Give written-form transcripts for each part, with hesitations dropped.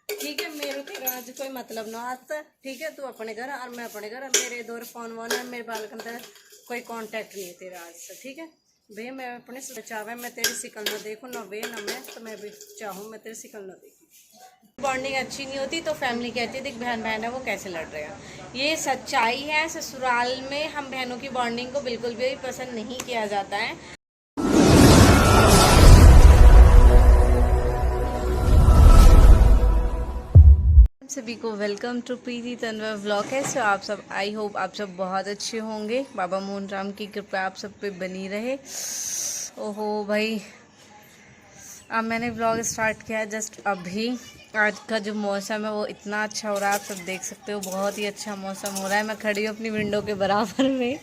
ठीक है, मेरे तेरा आज कोई मतलब ना आज तक, ठीक है। तू अपने घर और मैं अपने घर, मेरे दौर फोन वोन है, मेरे बाल के अंदर कोई कांटेक्ट नहीं है तेरा आज से, ठीक है भैया। मैं अपने चाहे मैं तेरी शिक्ल ना देखूँ ना वे ना मैं, तो मैं भी चाहूँ मैं तेरी शिक्ल ना देखूँ। बॉन्डिंग अच्छी नहीं होती तो फैमिली कहती है देख बहन बहन है वो कैसे लड़ रहे हैं। ये सच्चाई है। ससुराल में हम बहनों की बॉन्डिंग को बिल्कुल भी पसंद नहीं किया जाता है। सभी को welcome to Preeti Tanwar vlog है। सो आप सब, आई होप आप सब बहुत अच्छे होंगे। बाबा मोहन राम की कृपा आप सब पे बनी रहे। ओहो भाई, अब मैंने व्लॉग स्टार्ट किया है जस्ट अभी। आज का जो मौसम है वो इतना अच्छा हो रहा है, आप सब देख सकते हो, बहुत ही अच्छा मौसम हो रहा है। मैं खड़ी हूँ अपनी विंडो के बराबर में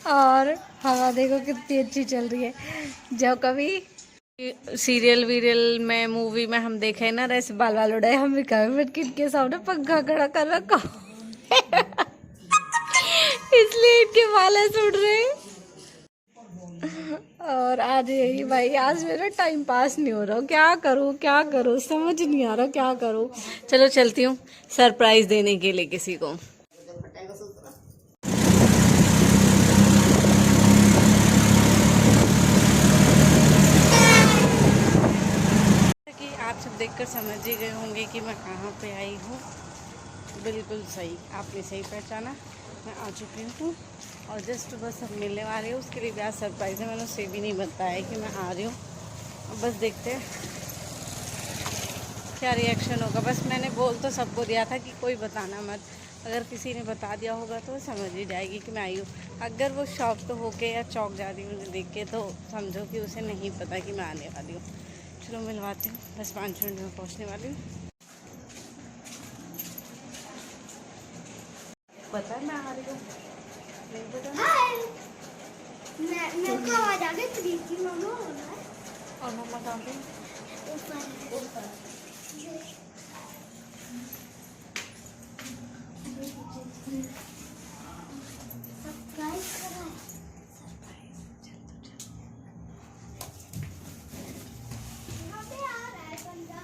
और हवा देखो कितनी अच्छी चल रही है। जब कभी सीरियल वीरियल में, मूवी में हम देखे ना ऐसे बाल बाल उड़ाए, हम भी कभी के सामने पंखा खड़ा कर रखा इसलिए इनके बाल ऐसे उड़ रहे हैं। और आज यही भाई, आज मेरा टाइम पास नहीं हो रहा, क्या करूँ समझ नहीं आ रहा क्या करूँ। चलो चलती हूँ सरप्राइज देने के लिए किसी को। आप सब देखकर समझ ही गए होंगे कि मैं कहाँ पे आई हूँ। बिल्कुल सही, आपने सही पहचाना, मैं आ चुकी हूँ और जस्ट बस अब मिलने वाली हूँ। उसके लिए भी आज सरप्राइज़ है, मैंने उसे भी नहीं बताया कि मैं आ रही हूँ। अब बस देखते हैं क्या रिएक्शन होगा। बस मैंने बोल तो सबको दिया था कि कोई बताना मत, अगर किसी ने बता दिया होगा तो समझ ही जाएगी कि मैं आई हूँ। अगर वो शॉक तो होके या चौंक जाती मुझे देख के तो समझो कि उसे नहीं पता कि मैं आने वाली हूँ। चलो मिलवाती हूँ, बस 5 मिनट में पहुँचने वाली हूँ। पता है मैं आ रही हूँ, नहीं पता। मैं तो आवाज आ गई प्रीति मम्मा और मम्मा कहाँ पे? ऊपर सरप्राइज करा यहाँ पे आ रहा है बंदा।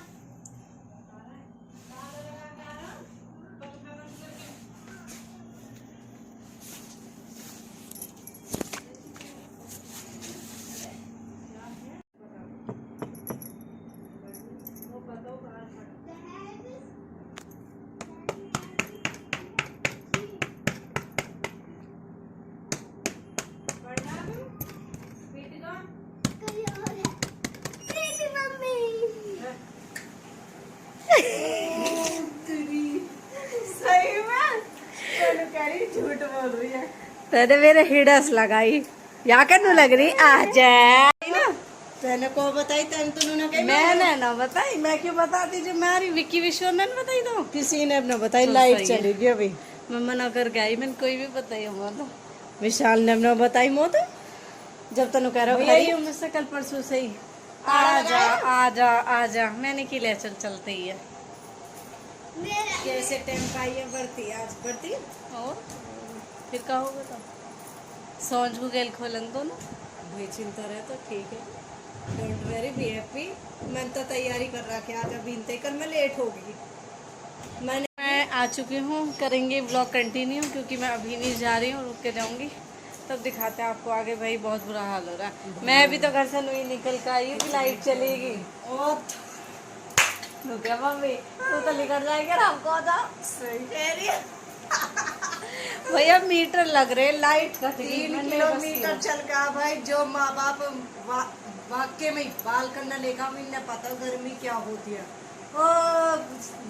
प्रीति मम्मी सही में कह रही झूठ बोल रही है। तेरे मेरे हिडस लगाई या कनु लग रही आजा ना। तेने को बताई तेन तो ना कही, मैंने ना बताई, मैं क्यों बताती जो मेरी विक्की विश्व ने बताई तो किसी ने ना बताई। लाइट चली गई अभी, मैं मना कर गई, मैंने कोई भी बताई हुआ तो विशाल ने ना बताई मो तो जब तनु कह रहा यही हूँ मुझसे कल परसों से ही आजा आजा आजा। मैंने की ले चल चलते ही है कैसे टाइम पाइए बढ़ती आज बढ़ती और फिर क्या होगा तो सोच को गेल खोलन तो ना भाई चिंता रहे तो ठीक है। Don't very be happy. मैंने तो तैयारी कर रखी आज, अभी इंतजार कर, मैं लेट होगी। मैं आ चुकी हूँ, करेंगे ब्लॉग कंटिन्यू क्योंकि मैं अभी नहीं जा रही हूँ, रुक के जाऊँगी तब दिखाते हैं आपको आगे। भाई बहुत बुरा हाल हो रहा है। मैं अभी तो घर से नहीं निकल कर आई हूँ कि लाइट चलेगी। क्या मम्मी तू तो निकल जाएगा ना हमको तो सही कह रही है भैया मीटर लग रहे, लाइट कट गई। 3 किलोमीटर चल गया भाई। जो माँ बाप वाक्य में बाल करना लेगा इन्हें पता गर्मी क्या होती है। ओ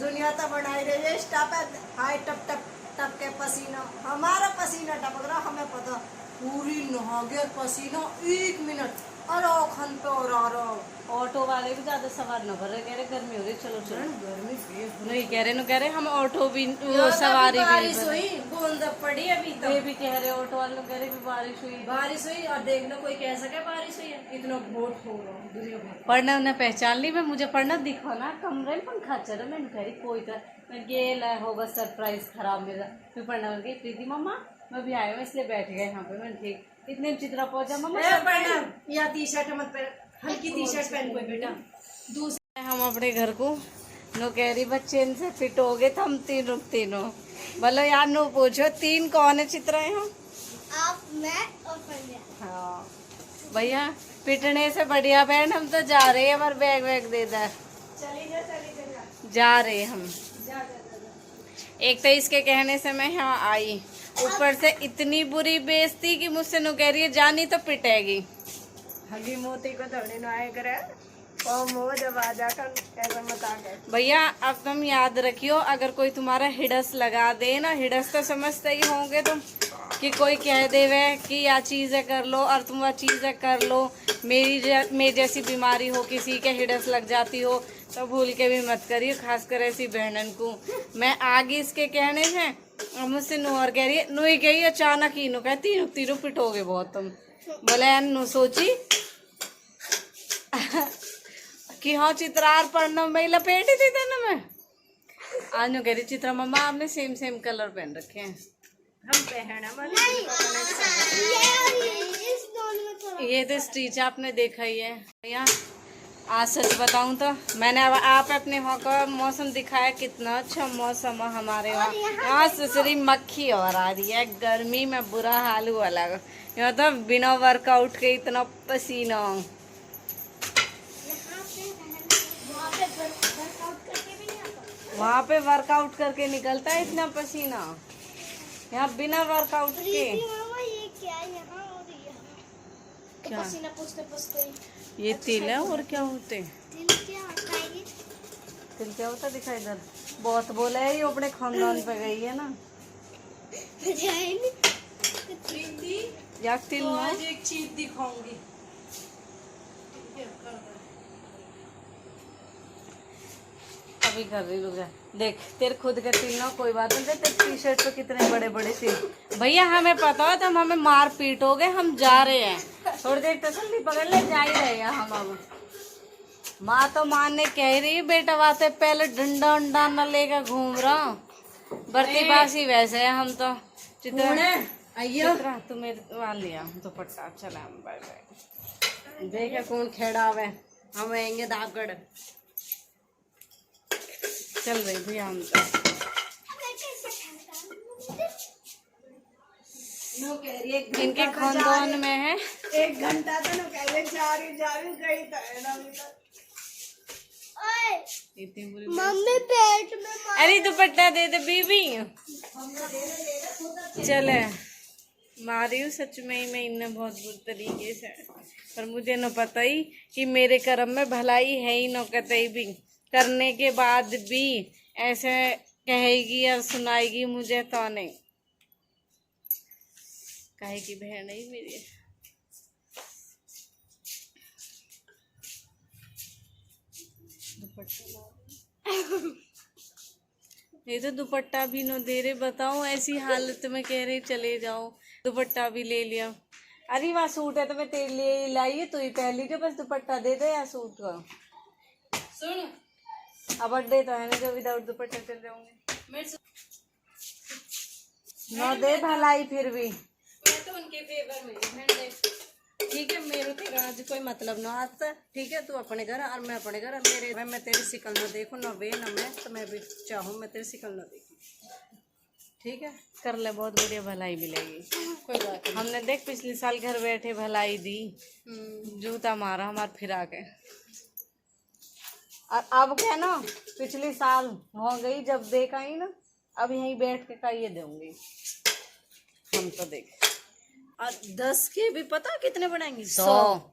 दुनिया तो बनाई रही है स्टाप है हाय टप टप टप के पसीना, हमारा पसीना टपक रहा, हमें पता पूरी नहा गया पसीना 1 मिनट। अरे खन पे और आ रहा ऑटो वाले भी ज्यादा सवार न भर रहे, कह रहे गर्मी हो रही चलो चलो। गर्मी नहीं कह रहे, न कह रहे हम ऑटो भी वो सवारी भी बारिश हुई, बूंद पड़ी अभी तो ये भी कह रहे, ऑटो वाले कह रहे कि बारिश हुई और देख लो कोई कह सके बारिश हुई है। इतना वोट हो रहा दुनिया भर पढ़ना उन्हें पहचान ली मैं, मुझे पढ़ना दिखो ना कमरे में पंखा चल मैंने कह रही कोई तो मैं गेला होगा सरप्राइज खराब मेरा। फिर पढ़ना गई प्रीति मम्मा मैं भी आया हूँ इसलिए बैठ गए यहाँ पे। मैंने ठीक इतने चित्रा पहुंचा मम्मा या टी शर्ट मत पहन, हल्की टी शर्ट पहन कोई बेटा। दूसरे हम अपने घर को नो कह रही बच्चे इनसे फिट हो गए तो हम तीनों बोलो यार नो पूछो 3 कौन है चित्र है हम? आप, मैं और पंजा। हाँ भैया पिटने से बढ़िया बहन हम तो जा रहे हैं, हमारे बैग वैग दे दे जा रहे हम। एक तो इसके कहने से मैं यहाँ आई, ऊपर से इतनी बुरी बेइज्जती कि मुझसे नु कह रही है जानी तो पिटेगी। हगी मोती को धोने न आए करे और मोह जब आ जाकर ऐसा मत आ गए। भैया अब तुम याद रखियो, अगर कोई तुम्हारा हिडस लगा दे ना, हिडस तो समझते ही होंगे तुम कि कोई कह देवे कि या चीज़ें कर लो और तुम वह चीज़ें कर लो, मेरी जैसी बीमारी हो, किसी के हिडस लग जाती हो तो भूल के भी मत करिए, खासकर ऐसी बहनन को। मैं आगे इसके कहने से और मुझसे नु और कह रही है नु ही गई अचानक ही नु कहती तीनों पिटोगे बहुत तुम। बोले यार नु सोची कि हाँ चित्रार पढ़ना मैं लपेटी थी तेना मैं आज नु कह रही चित्रा मम्मा आपने सेम कलर पहन रखे हैं। हम पहना इस दोनों में थोड़ा ये तो स्टिच आपने देखा ही है भैया। आज सच बताऊं तो मैंने अब आप अपने वहाँ का मौसम दिखाया, कितना अच्छा मौसम है हमारे वहाँ। यहाँ सुसरी मक्खी और आ रही है, गर्मी में बुरा हाल हुआ लगा। यहाँ तो बिना वर्कआउट के इतना पसीना। वहाँ पे वर्कआउट करके निकलता है इतना पसीना, यहाँ बिना वर्कआउट के। मामा ये क्या है यहाँ और यहाँ? क्या पसीना पूछते ये तिल है और क्या होते? दिल क्या होता है ये? तिल क्या होता दिखाई इधर बहुत बोला है, ये अपने खानदान पे गई है ना मजा आई नहीं? या तिल ना एक चीज दिखाऊंगी। अभी कर रही रुक जा। देख तेरे खुद के तिल ना कोई बात नहीं, तेरे टी शर्ट पे कितने बड़े बड़े तिल। भैया हमें पता है तुम हमें मार पीट हो गए, हम जा रहे हैं थोड़ी देर तसल्ली पकड़ ले, जा ही रहे हैं हम। अब माँ तो मारने कह रही है बेटा वाते पहले डंडा उंडा न लेकर घूम रहा बरती बासी वैसे है हम तो। चित्रा तुम्हें मान लिया दुपट्टा, चला हम बाय बाय। देखे कौन खेड़ा हुए हम आएंगे दागड़। चल रही भैया हम तो। नो कह रही है इनके खानदान में है 1 घंटा तो नो कह रही जा रही गई तो ओए, इतनी बुरी। मम्मी पेट में अरे दुपट्टा दे दे बीबी। चले मारी हूँ सच में ही मैं इन्हें बहुत बुरी तरीके से, पर मुझे न पता ही कि मेरे कर्म में भलाई है ही न कतई भी। करने के बाद भी ऐसे कहेगी और सुनाएगी मुझे तो नहीं, कहेगी बहन नहीं मेरी। ये तो दुपट्टा भी न दे रहे, बताओ ऐसी हालत में कह रहे चले जाओ। दुपट्टा भी ले लिया। अरे वहाँ सूट है तो मैं तेरे लिए लाई, तू ही पहन लीजिए, बस दुपट्टा दे दे या सूट का। सुन अब बर्थडे तो है ना जो विदाउट दुपट्टा चल जाऊंगे न दे भलाई फिर भी। मैं तो उनके फेवर में ठीक है, मेरे तेरा आज कोई मतलब ना आता। ठीक है तू अपने घर और मैं अपने घर, मेरे मैं तेरी शिक्ल न देखूँ न वे न मैं, तो मैं भी चाहूँ मैं तेरी शिक्ल न देखूँ। ठीक है कर ले, बहुत बढ़िया भलाई मिलेगी। कोई बात नहीं। हमने देख पिछले साल घर बैठे भलाई दी, जूता मारा हमारे फिरा के। और अब क्या ना पिछले साल हो गई जब देखा ही ना, अब यहीं बैठ के का ये दूंगी हम तो। देख और 10 के भी पता कितने बनाएंगे? 100।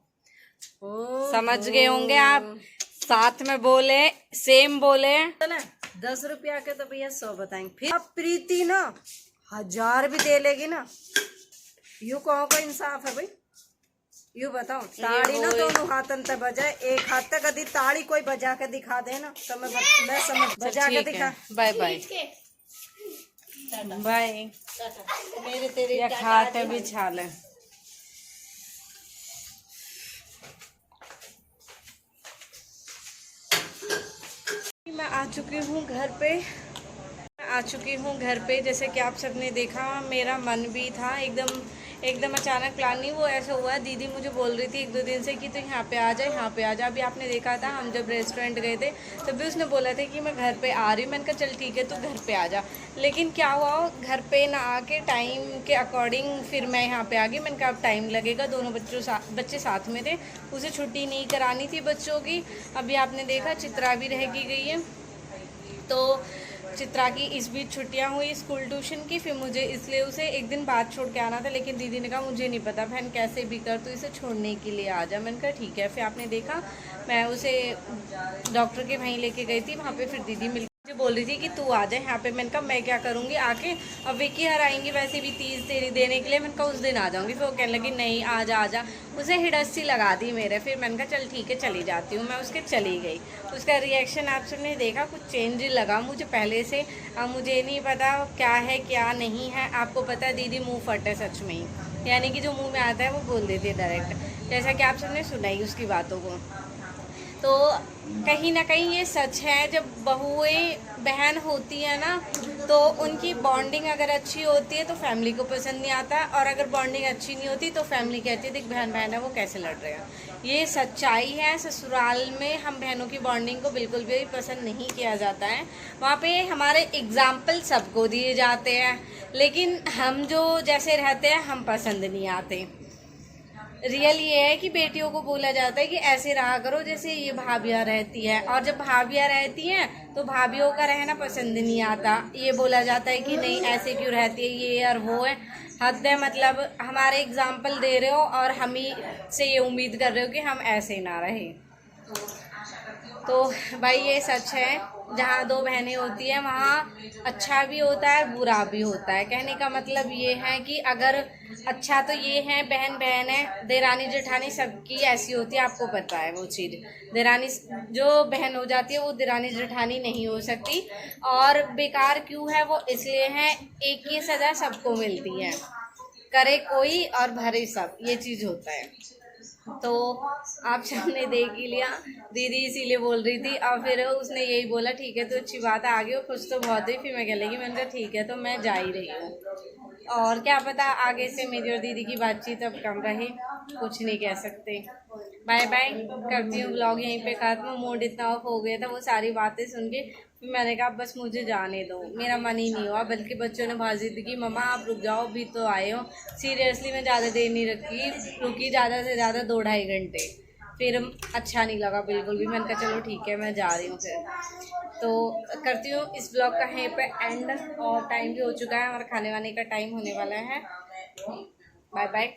समझ गए होंगे आप, साथ में बोले सेम बोले ना 10 रुपया के तो भैया 100 बताएंगे। फिर अब प्रीति ना 1000 भी दे लेगी ना, यू कहो का इंसाफ है भाई? यू बताओ ताड़ी ना दोनों हाथन तक बजाए, एक हाथ तक यदि ताड़ी कोई बजा के दिखा दे ना तो मैं समझ बजा के दिखा। Bye bye bye. मेरे तेरे या खाते भी छाले। मैं आ चुकी हूँ घर पे, जैसे कि आप सबने देखा मेरा मन भी था एकदम एकदम अचानक प्लान नहीं, वो ऐसा हुआ दीदी मुझे बोल रही थी 1-2 दिन से कि तो यहाँ पे आ जा, यहाँ पे आ जा। अभी आपने देखा था हम जब रेस्टोरेंट गए थे तभी उसने बोला था कि मैं घर पे आ रही हूँ। मैंने कहा चल ठीक है तू घर पे आ जा। लेकिन क्या हुआ, घर पे ना आके टाइम के अकॉर्डिंग फिर मैं यहाँ पे आ गई। मैंने कहा अब टाइम लगेगा, दोनों बच्चे साथ में थे, उसे छुट्टी नहीं करानी थी बच्चों की। अभी आपने देखा चित्रा भी रह गई है, तो चित्रा की इस बीच छुट्टियां हुई स्कूल ट्यूशन की, फिर मुझे इसलिए उसे एक दिन बाद छोड़ के आना था। लेकिन दीदी ने कहा मुझे नहीं पता बहन, कैसे भी कर तो इसे छोड़ने के लिए आ जा। मैंने कहा ठीक है। फिर आपने देखा मैं उसे डॉक्टर के वहीं लेके गई थी, वहाँ पे फिर दीदी मिल मुझे बोल रही थी कि तू आ जाए यहाँ पे। मैंने कहा मैं क्या करूँगी आके, अब विकी हर आएंगी वैसे भी तीज तेरी देने के लिए। मैंने कहा उस दिन आ जाऊँगी। फिर वो कहने लगी नहीं आ जा आ जा, उसे हिड़स सी लगा दी मेरे। फिर मैंने कहा चल ठीक है चली जाती हूँ। मैं उसके चली गई। उसका रिएक्शन आप सबने देखा, कुछ चेंज लगा मुझे पहले से। अब मुझे नहीं पता क्या है क्या नहीं है। आपको पता है दीदी मुँह फट है सच में ही, यानी कि जो मुँह में आता है वो बोल देती है डायरेक्ट, जैसा कि आप सबने सुना ही उसकी बातों को। तो कहीं ना कहीं ये सच है, जब बहुएं बहन होती है ना तो उनकी बॉन्डिंग अगर अच्छी होती है तो फैमिली को पसंद नहीं आता, और अगर बॉन्डिंग अच्छी नहीं होती तो फैमिली कहती है देख बहन बहन है वो कैसे लड़ रहे हैं। ये सच्चाई है। ससुराल में हम बहनों की बॉन्डिंग को बिल्कुल भी पसंद नहीं किया जाता है। वहाँ पे हमारे एग्जाम्पल सबको दिए जाते हैं, लेकिन हम जो जैसे रहते हैं हम पसंद नहीं आते। रियल ये है कि बेटियों को बोला जाता है कि ऐसे रहा करो जैसे ये भाभियाँ रहती है, और जब भाभियाँ रहती हैं तो भाभियों का रहना पसंद नहीं आता। ये बोला जाता है कि नहीं ऐसे क्यों रहती है ये और वो है। हद है, मतलब हमारे एग्जाम्पल दे रहे हो और हम ही से ये उम्मीद कर रहे हो कि हम ऐसे ना रहे। तो भाई ये सच है, जहाँ दो बहनें होती हैं वहाँ अच्छा भी होता है बुरा भी होता है। कहने का मतलब ये है कि अगर अच्छा तो ये है बहन बहन है, देरानी जेठानी सबकी ऐसी होती है, आपको पता है वो चीज़। देरानी जो बहन हो जाती है वो देरानी जेठानी नहीं हो सकती। और बेकार क्यों है वो, इसलिए है एक ही सज़ा सबको मिलती है, करे कोई और भरे सब, ये चीज़ होता है। तो आप सबने देख ही लिया, दीदी इसीलिए बोल रही थी। और फिर उसने यही बोला ठीक है तो अच्छी बात है, आगे खुश तो बहुत हुई। फिर मैं कह लगी, मैंने कहा ठीक है तो मैं जा ही रही हूँ, और क्या पता आगे से मेरी और दीदी की बातचीत अब कम रहे, कुछ नहीं कह सकते। बाय बाय, करती हूँ ब्लॉग यहीं पे खत्म। मूड इतना ऑफ हो गया था वो सारी बातें सुन के, फिर मैंने कहा बस मुझे जाने दो, मेरा मन ही नहीं हुआ। बल्कि बच्चों ने बहुत जिद की, मम्मा आप रुक जाओ भी तो आए हो। सीरियसली मैं ज़्यादा देर नहीं रुकी, ज़्यादा से ज़्यादा 2-2.5 घंटे। फिर अच्छा नहीं लगा बिल्कुल भी। मैंने कहा चलो ठीक है मैं जा रही हूँ फिर। तो करती हूँ इस ब्लॉग का यहीं पे एंड, और टाइम भी हो चुका है, हमारा खाने वाने का टाइम होने वाला है। Bye bye.